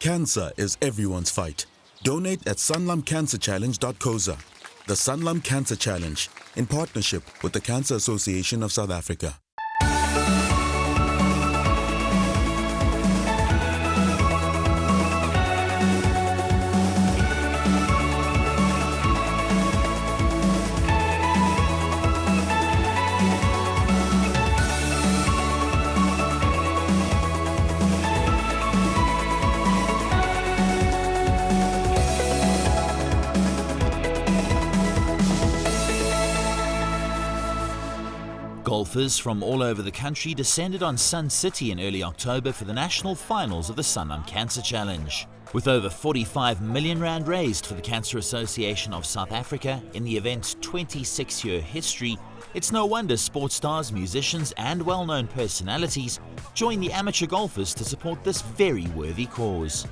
Cancer is everyone's fight. Donate at sanlamcancerchallenge.coza. The Sanlam Cancer Challenge, in partnership with the Cancer Association of South Africa. Golfers from all over the country descended on Sun City in early October for the national finals of the Sanlam Cancer Challenge. With over 45 million rand raised for the Cancer Association of South Africa in the event's 26-year history, it's no wonder sports stars, musicians and well-known personalities join the amateur golfers to support this very worthy cause.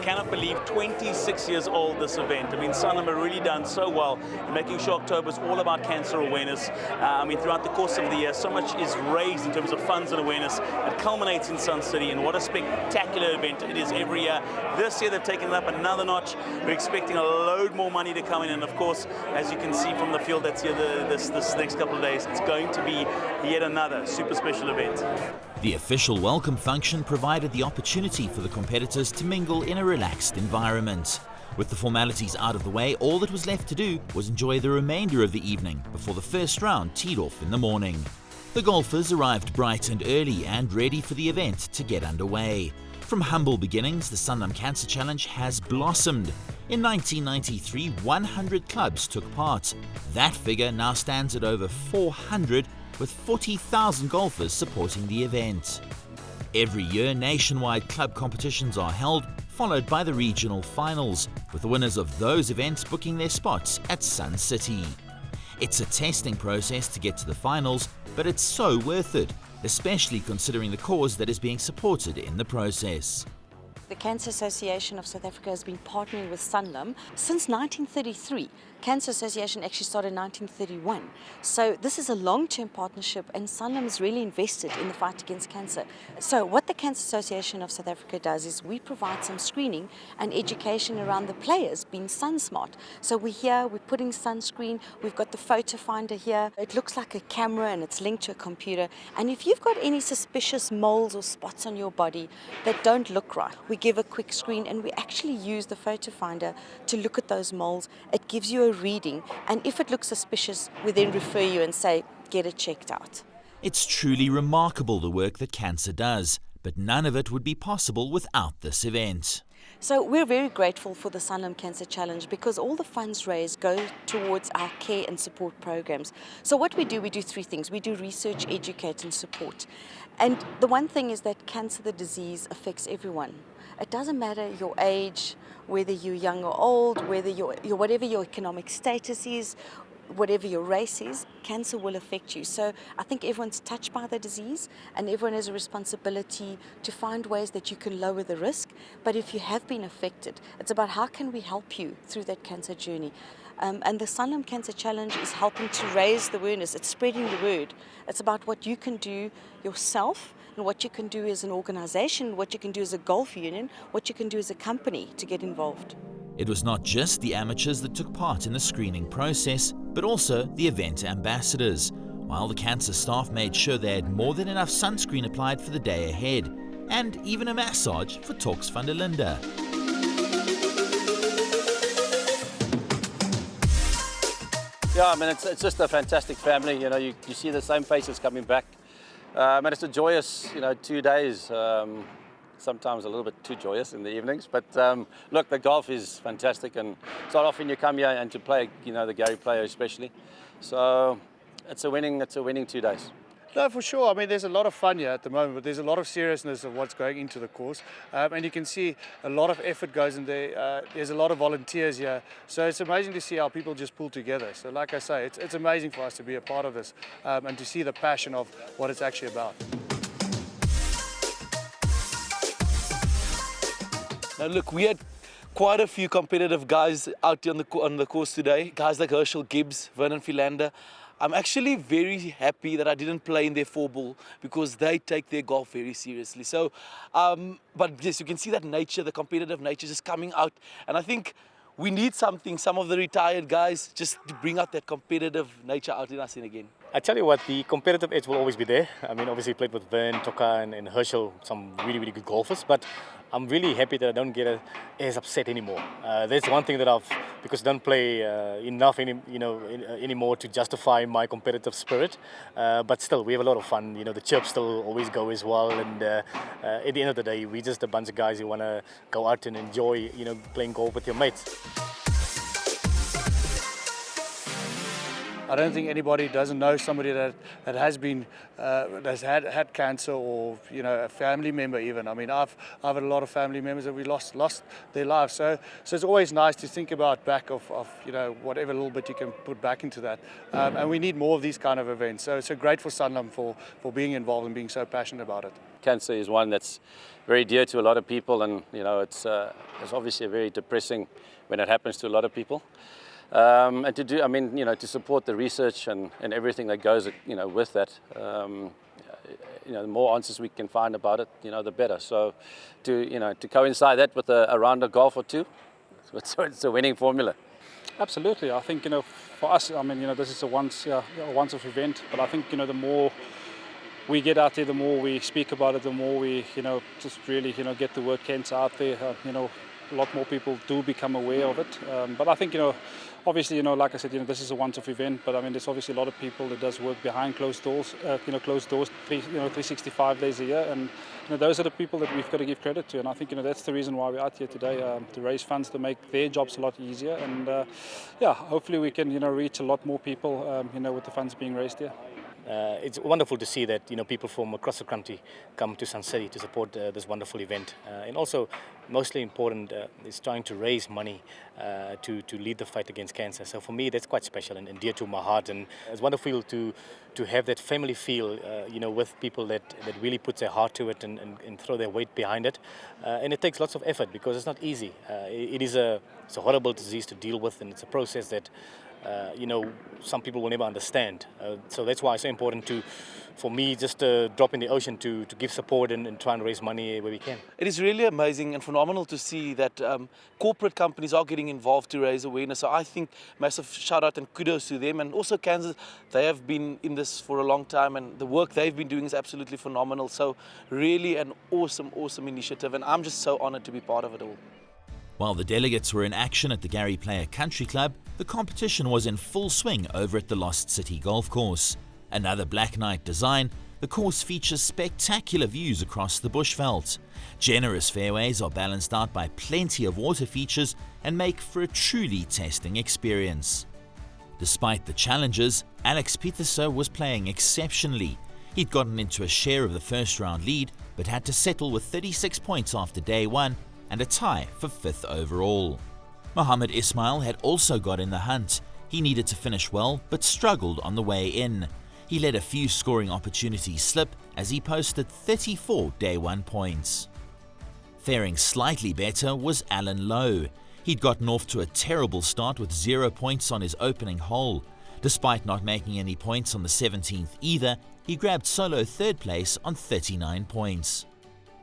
Cannot believe 26 years old this event. I mean, Sanlam have really done so well in making sure October is all about cancer awareness. Throughout the course of the year, so much is raised in terms of funds and awareness. It culminates in Sun City, and what a spectacular event it is every year. This year they've taken it up another notch. We're expecting a load more money to come in, and of course, as you can see from the field that's here this next couple of days, it's going to be yet another super special event. The official welcome function provided the opportunity for the competitors to mingle in a relaxed environment. With the formalities out of the way, all that was left to do was enjoy the remainder of the evening before the first round teed off in the morning. The golfers arrived bright and early and ready for the event to get underway. From humble beginnings, the Sanlam Cancer Challenge has blossomed. In 1993, 100 clubs took part. That figure now stands at over 400, with 40,000 golfers supporting the event. Every year, nationwide club competitions are held, followed by the regional finals, with the winners of those events booking their spots at Sun City. It's a testing process to get to the finals, but it's so worth it, especially considering the cause that is being supported in the process. The Cancer Association of South Africa has been partnering with Sanlam since 1933. Cancer Association actually started in 1931. So this is a long-term partnership, and Sanlam is really invested in the fight against cancer. So what the Cancer Association of South Africa does is we provide some screening and education around the players being sun smart. So we're here, we're putting sunscreen, we've got the photo finder here. It looks like a camera and it's linked to a computer. And if you've got any suspicious moles or spots on your body that don't look right, we give a quick screen, and we actually use the photo finder to look at those moles. It gives you a reading, and if it looks suspicious, we then refer you and say, get it checked out. It's truly remarkable the work that cancer does, but none of it would be possible without this event. So we're very grateful for the Sanlam Cancer Challenge because all the funds raised go towards our care and support programs. So what we do three things. We do research, educate and support. And the one thing is that cancer, the disease, affects everyone. It doesn't matter your age, whether you're young or old, whether whatever your economic status is, whatever your race is, cancer will affect you. So I think everyone's touched by the disease, and everyone has a responsibility to find ways that you can lower the risk. But if you have been affected, it's about how can we help you through that cancer journey. And the Sanlam Cancer Challenge is helping to raise the awareness. It's spreading the word. It's about what you can do yourself, and what you can do as an organization, what you can do as a golf union, what you can do as a company to get involved. It was not just the amateurs that took part in the screening process, but also the event ambassadors, while the cancer staff made sure they had more than enough sunscreen applied for the day ahead, and even a massage for Talks van der Linde. Yeah, I mean, it's just a fantastic family. You know, you see the same faces coming back. And it's a joyous, 2 days. Sometimes a little bit too joyous in the evenings. But look, the golf is fantastic, and it's not often you come here and to play, the Gary player especially. So it's a winning 2 days. No, for sure. I mean, there's a lot of fun here at the moment, but there's a lot of seriousness of what's going into the course. And you can see a lot of effort goes in there. There's a lot of volunteers here. So it's amazing to see how people just pull together. So like I say, it's amazing for us to be a part of this and to see the passion of what it's actually about. Now look, we had quite a few competitive guys out here on the course today. Guys like Herschel Gibbs, Vernon Philander. I'm actually very happy that I didn't play in their 4-ball because they take their golf very seriously. So, but yes, you can see that nature, the competitive nature just coming out. And I think we need some of the retired guys, just to bring out that competitive nature out in us again. I tell you what, the competitive edge will always be there. I mean, obviously played with Vern, Toka and Herschel, some really, really good golfers, but I'm really happy that I don't get as upset anymore. That's one thing that because I don't play enough anymore to justify my competitive spirit, but still we have a lot of fun. The chirps still always go as well, and at the end of the day, we're just a bunch of guys who want to go out and enjoy, playing golf with your mates. I don't think anybody doesn't know somebody that has been has had cancer, or a family member even. I mean, I've had a lot of family members that we lost their lives. So it's always nice to think about back of whatever little bit you can put back into that. And we need more of these kind of events. So great for Sanlam for being involved and being so passionate about it. Cancer is one that's very dear to a lot of people, and it's obviously very depressing when it happens to a lot of people. And to support the research and everything that goes, with that, the more answers we can find about it, the better. So, to coincide that with a round of golf or two, it's a winning formula. Absolutely, I think for us, I mean, this is a once-off event, but I think the more we get out there, the more we speak about it, the more we just really get the word cancer out there. A lot more people do become aware of it, but I think obviously like I said, this is a once-off event, but I mean there's obviously a lot of people that does work behind closed doors, 365 days a year, and those are the people that we've got to give credit to, and I think that's the reason why we're out here today, to raise funds to make their jobs a lot easier, and hopefully we can reach a lot more people with the funds being raised here. It's wonderful to see that people from across the country come to Sun City to support this wonderful event, and also mostly important is trying to raise money to lead the fight against cancer. So for me that's quite special and dear to my heart, and it's wonderful to have that family feel with people that really put their heart to it and throw their weight behind it, and it takes lots of effort because it's not easy. It's a horrible disease to deal with, and it's a process that some people will never understand. So that's why it's so important for me just to drop in the ocean to give support and try and raise money where we can. It is really amazing and phenomenal to see that corporate companies are getting involved to raise awareness. So I think massive shout out and kudos to them, and also Kansas. They have been in this for a long time, and the work they've been doing is absolutely phenomenal. So really an awesome initiative, and I'm just so honored to be part of it all. While the delegates were in action at the Gary Player Country Club, the competition was in full swing over at the Lost City Golf Course. Another Black Knight design, the course features spectacular views across the bushveld. Generous fairways are balanced out by plenty of water features and make for a truly testing experience. Despite the challenges, Alex Pieterse was playing exceptionally. He'd gotten into a share of the first round lead, but had to settle with 36 points after day one, and a tie for 5th overall. Mohammed Ismail had also got in the hunt. He needed to finish well, but struggled on the way in. He let a few scoring opportunities slip as he posted 34 day one points. Faring slightly better was Alan Lowe. He'd gotten off to a terrible start with 0 points on his opening hole. Despite not making any points on the 17th either, he grabbed solo 3rd place on 39 points.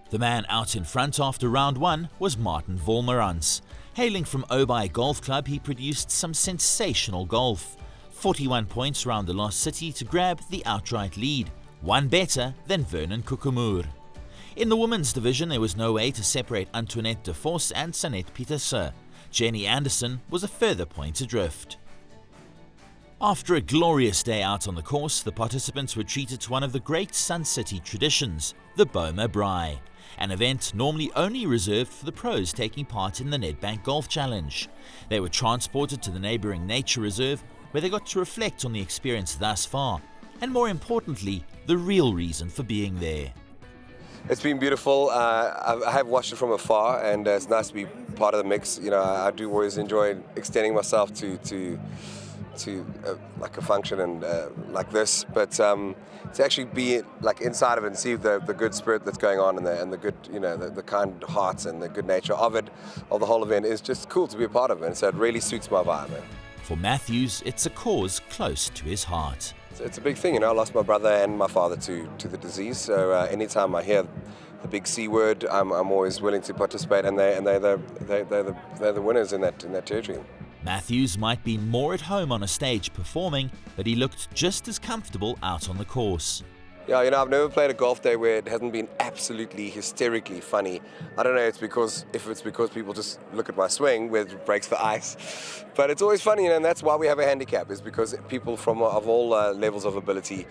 The man out in front after round one was Martin Volmerans. Hailing from Obai Golf Club, he produced some sensational golf. 41 points round the Lost City to grab the outright lead, one better than Vernon Kukumur. In the women's division, there was no way to separate Antoinette de Vos and Sanette Pieterse. Jenny Anderson was a further point adrift. After a glorious day out on the course, the participants were treated to one of the great Sun City traditions, the Boma Braai, an event normally only reserved for the pros taking part in the Nedbank Golf Challenge. They were transported to the neighbouring nature reserve, where they got to reflect on the experience thus far, and more importantly, the real reason for being there. It's been beautiful. I have watched it from afar, and it's nice to be part of the mix. I do always enjoy extending myself to like a function and like this, but to actually be like inside of it and see the good spirit that's going on and the good, the kind hearts and the good nature of it, of the whole event, is just cool to be a part of it. And so it really suits my vibe, man. For Matthews, it's a cause close to his heart. It's a big thing, you know. I lost my brother and my father to the disease, so anytime I hear the big C word, I'm always willing to participate, and they're the winners in that territory. Matthews might be more at home on a stage performing, but he looked just as comfortable out on the course. Yeah, you know, I've never played a golf day where it hasn't been absolutely hysterically funny. I don't know if it's because people just look at my swing where it breaks the ice. But it's always funny, and that's why we have a handicap, is because people of all levels of ability,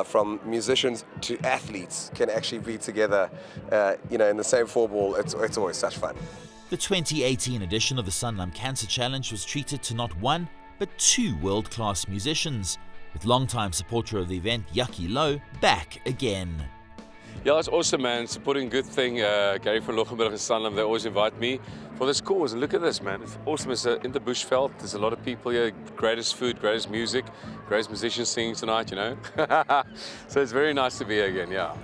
from musicians to athletes, can actually be together, you know, in the same four ball. It's always such fun. The 2018 edition of the Sanlam Cancer Challenge was treated to not one, but two world-class musicians, with longtime supporter of the event, Jacques back again. Yeah, it's awesome, man. Supporting a good thing. Gary van Lochenberg and Sanlam, they always invite me for this cause. And look at this, man. It's awesome. It's in the Bushveld. There's a lot of people here. Greatest food, greatest music, greatest musicians singing tonight, you know. So it's very nice to be here again, yeah.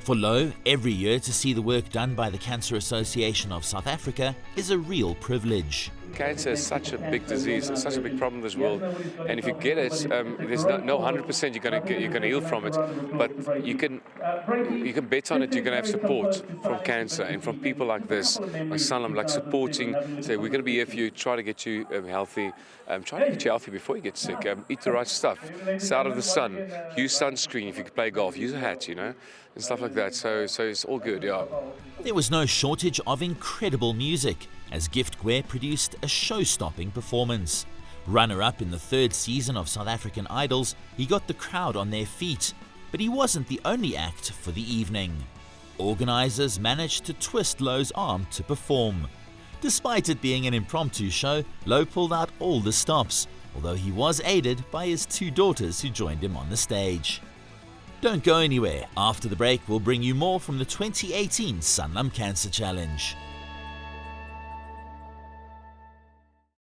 For Lowe, every year to see the work done by the Cancer Association of South Africa is a real privilege. Cancer is such a big disease, it's such a big problem in this world, and if you get it, there's no 100% you're gonna heal from it, but you can bet on it. You're gonna have support from cancer and from people like this, like Sanlam, like supporting. Say we're gonna be here for you, try to get you healthy, try to get you healthy before you get sick. Eat the right stuff, stay out of the sun, use sunscreen if you can play golf, use a hat, you know, and stuff like that. So it's all good, yeah. There was no shortage of incredible music, as Gift Gwe produced a show-stopping performance. Runner-up in the third season of South African Idols, he got the crowd on their feet, but he wasn't the only act for the evening. Organisers managed to twist Lowe's arm to perform. Despite it being an impromptu show, Lowe pulled out all the stops, although he was aided by his two daughters who joined him on the stage. Don't go anywhere. After the break, we'll bring you more from the 2018 Sanlam Cancer Challenge.